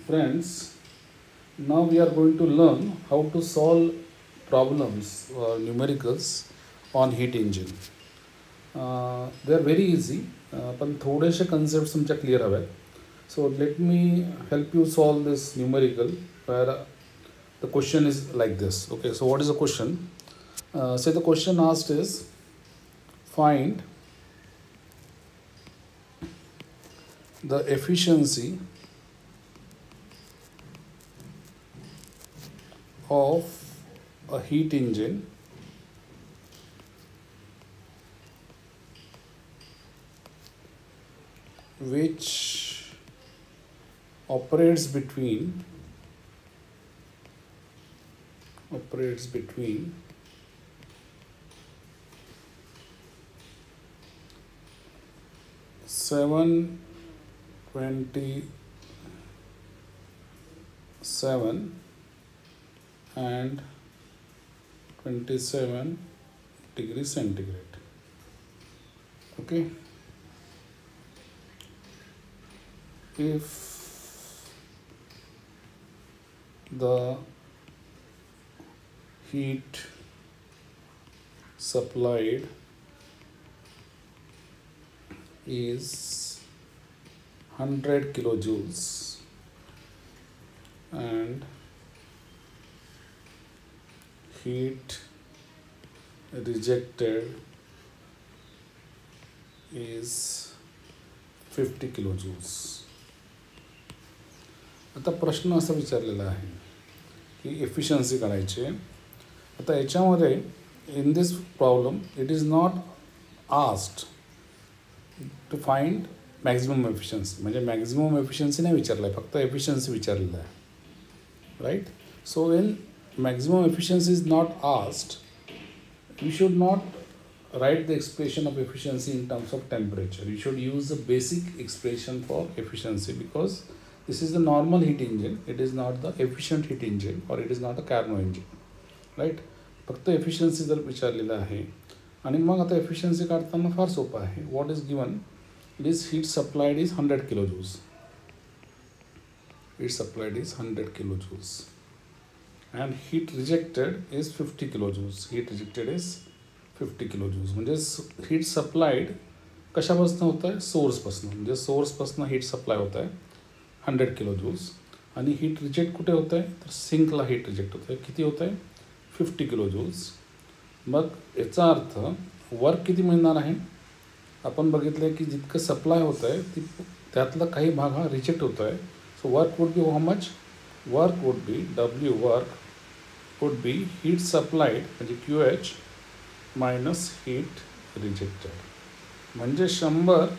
Friends, now we are going to learn how to solve problems or numericals on heat engine. They are very easy, पण थोडेसे concepts तुमच्या clear हवे. So let me help you solve this numerical where the question is like this. Okay, so what is the question? Say the question asked is find the efficiency of a heat engine which operates between 727 and 27 degrees centigrade. Okay, if the heat supplied is 100 kilojoules and heat rejected is 50 kilojoules. आता प्रश्न असा विचारलेला आहे की efficiency काढायची आहे. आता याच्यामध्ये in this problem it is not asked to find maximum efficiency, म्हणजे मॅक्झिमम एफिशियन्सी नाही विचारलं आहे, फक्त एफिशियन्सी विचारलेलं आहे. Right. So in maximum efficiency is not asked, you should not write the expression of efficiency in terms of temperature. You should use the basic expression for efficiency because this is the normal heat engine. It is not the efficient heat engine or it is not a Carnot engine. Right? फक्त efficiency जर विचारलेलं आहे आणि मग आता efficiency काढताना फार सोपं आहे. What is given? This heat supplied is 100 kilojoules. Heat supplied is 100 kilojoules. And heat rejected is 50 kilojoules. Heat rejected is 50 kilojoules. म्हणजे heat supplied कशापासून होत आहे? सोर्सपासून. म्हणजे सोर्सपासून heat supply होत आहे 100 kilojoules आणि heat reject कुठे होत आहे? तर सिंकला heat reject होत आहे. किती होत आहे? 50 kilojoules. मग याचा अर्थ वर्क किती मिळणार आहे? आपण बघितलं की जितकं सप्लाय होत आहे त्यातला काही भाग हा रिजेक्ट होत आहे. So work would be how much? Work would be W work would be heat supplied म्हणजे QH minus heat rejected. म्हणजे 100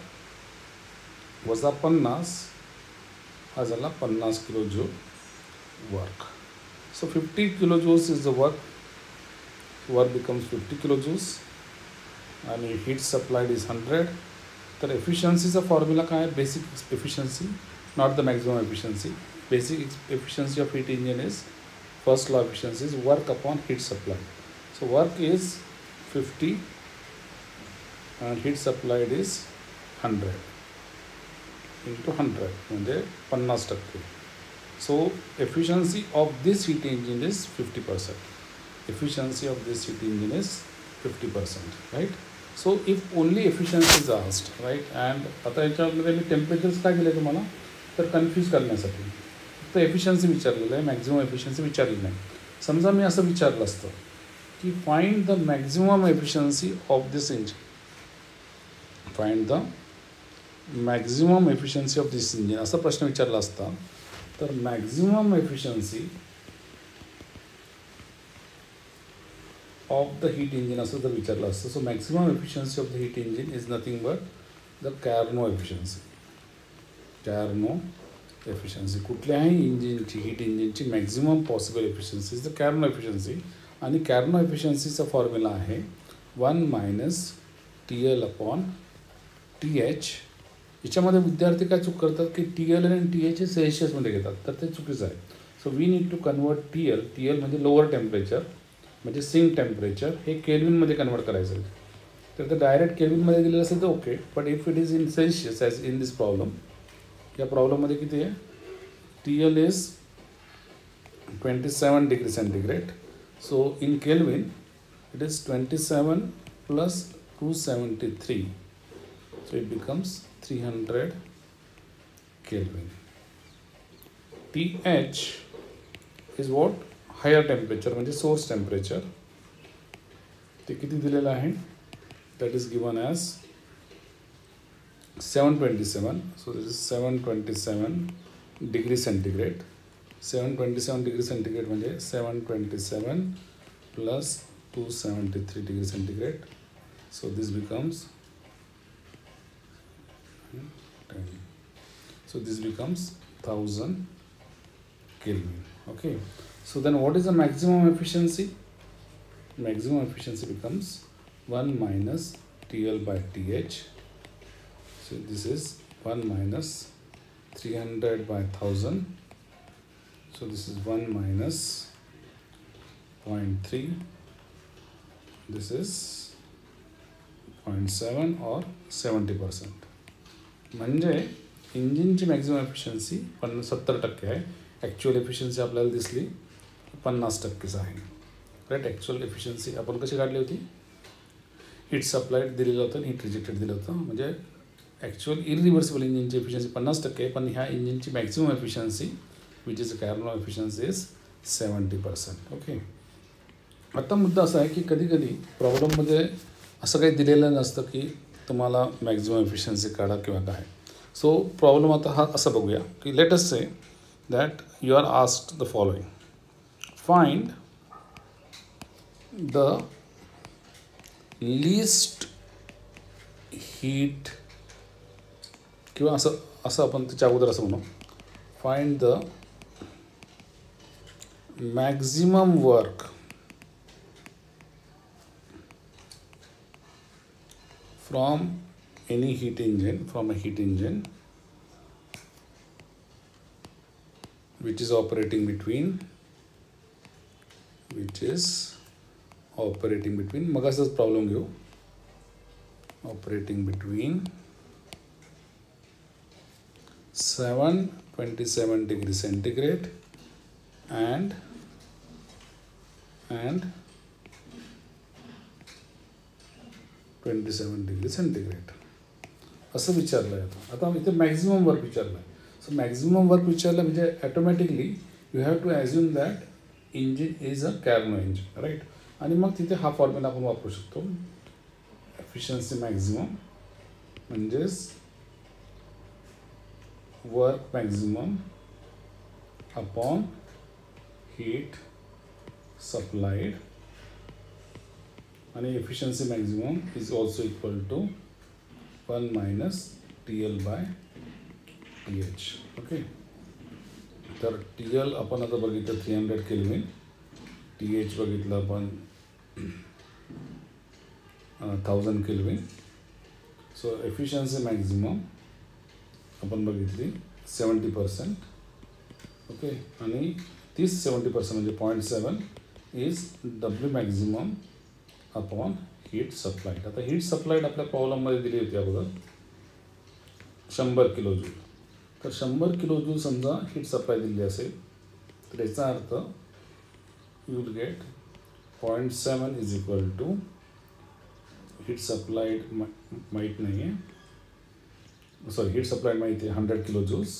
वजा 50 हा झाला 50 kilojoule work. So 50 kilojoules is the work. Work becomes 50 kilojoules आणि heat supplied is 100. तर एफिशियन्सीचा formula काय आहे? Basic efficiency, not the maximum efficiency. Basic efficiency of heat engine is first law of efficiency is work upon heat supply. So work is 50 and heat supplied is 100 into 100 म्हणजे 50%. So efficiency of this heat engine is 50%. Efficiency of this heat engine is 50%. Right? So if only efficiency is asked, right? And आता याच्यामध्ये मी temperatures काय दिले तुम्हाला तर confuse करण्यासाठी. तर efficiency विचारलेलं आहे, मॅक्झिमम एफिशियन्सी विचारली नाही. समजा मी असं विचारलं असतं की find the maximum efficiency of this engine. Find the maximum efficiency of this engine असा प्रश्न विचारला असता तर maximum efficiency of the heat engine असं जर विचारलं असतं. So maximum efficiency of the heat engine is nothing but the Carnot efficiency. Carnot efficiency कुठल्याही इंजिनची हीट इंजिनची maximum possible efficiency is the Carnot efficiency. आणि Carnot एफिशियन्सीचा फॉर्म्युला आहे 1 - TL/TH. याच्यामध्ये विद्यार्थी काय चूक करतात की TL आणि TH हे सेल्सियसमध्ये घेतात, तर ते चुकीचं आहे. So we need to convert TL म्हणजे लोअर टेम्परेचर म्हणजे सिंक टेम्परेचर हे केल्विनमध्ये कन्वर्ट करायचं आहे. तर ते डायरेक्ट केल्विनमध्ये दिलेलं असेल तर okay, but if it is in Celsius as in this problem, या प्रॉब्लेममध्ये किती आहे TL is 27 degree centigrade. So in Kelvin, it is 27 plus 273. So it becomes 300 Kelvin. TH is what? Higher temperature, म्हणजे source temperature. ते किती दिलेलं आहे? That is given as 727. So this is 727 degree centigrade. 727 degree centigrade म्हणजे 727 plus 273 degree centigrade. So this becomes 10. So this becomes 1000 Kelvin. Okay. So then what is the maximum efficiency? Maximum efficiency becomes 1 minus TL by TH. So this is 1 minus 300 by 1000. So this is 1 minus 0.3. This is 0.7 or 70%. म्हणजे इंजिनची maximum efficiency 70% आहे. Actual efficiency आपल्याला दिसली 50%च आहे. Right. Actual efficiency आपण कशी काढली होती? Heat supplied दिलेलं होतं आणि हीट रिजेक्टेड दिलं होतं. म्हणजे ॲक्च्युअल इरिव्हर्सिबल इंजिनची एफिशियन्सी 50% आहे, पण ह्या इंजिनची maximum efficiency which is Carnot efficiency is 70%. Okay. आता मुद्दा असा आहे की कधी कधी प्रॉब्लेममध्ये असं काही दिलेलं नसतं की तुम्हाला मॅक्झिमम एफिशियन्सी काढा किंवा काय. सो प्रॉब्लेम आता हा असं बघूया की let us say that you are asked the following. Find the least heat किंवा असं आपण त्याच्या अगोदर असं म्हणू, find the maximum work from any heat engine, from a heat engine which is operating between मगाचाच प्रॉब्लेम घेऊ, operating between 727 degree centigrade and 27 degree centigrade असं विचारलं आहे. आता इथे मॅक्झिमम वर्क विचारलं आहे. सो मॅक्झिमम वर्क विचारलं म्हणजे automatically you have to assume that engine is a Carnot engine. Right. आणि मग तिथे हा फॉर्म्युला आपण वापरू शकतो. एफिशियन्सी मॅक्झिमम म्हणजेच work maximum upon heat supplied, आणि efficiency maximum is also equal to 1 minus TL by TH. Okay. तर TL आपण आता बघितलं 300 केल्विन, TH बघितलं आपण 1000 केल्विन. सो एफिशियन्सी मॅक्झिमम आपण बघितली 70%. ओके. आणि 70% म्हणजे 0.7 is W maximum upon heat supplied. आता हीट सप्लाइड आपल्या प्रॉब्लेममध्ये दिली होती अगोदर 100 किलो जूल. तर 100 किलो जूल समजा हीट सप्लाय दिली असेल तर याचा अर्थ you will get 0.7 is equal to heat supplied माहीत नाही आहे, सॉरी हीट सप्लाइड माहिती आहे 100 किलो जूल्स.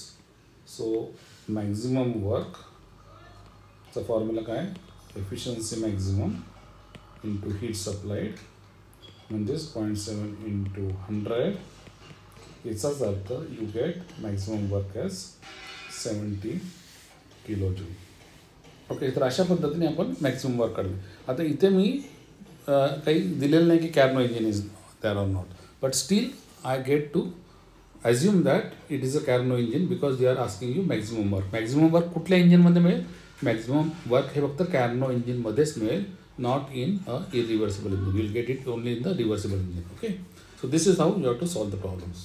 सो मॅक्झिमम वर्कचा फॉर्म्युला काय? Efficiency maximum into heat supplied म्हणजेच 0.7 into 100. याचाच अर्थ you get maximum work as 70 kilo joule. Okay. तर अशा पद्धतीने आपण मॅक्झिमम वर्क काढले. आता इथे मी काही दिलेलं नाही की Carnot engine is there or not, but still I get to assume that it is a Carnot engine because they are asking you maximum work. Maximum work कुठल्या इंजिनमध्ये मिळेल? मॅक्झिमम वर्क हे फक्त कार्नो इंजिनमध्येच मिळेल, not in a irreversible engine. You will get it only in the reversible engine. Okay. So this is how you have to solve the problems.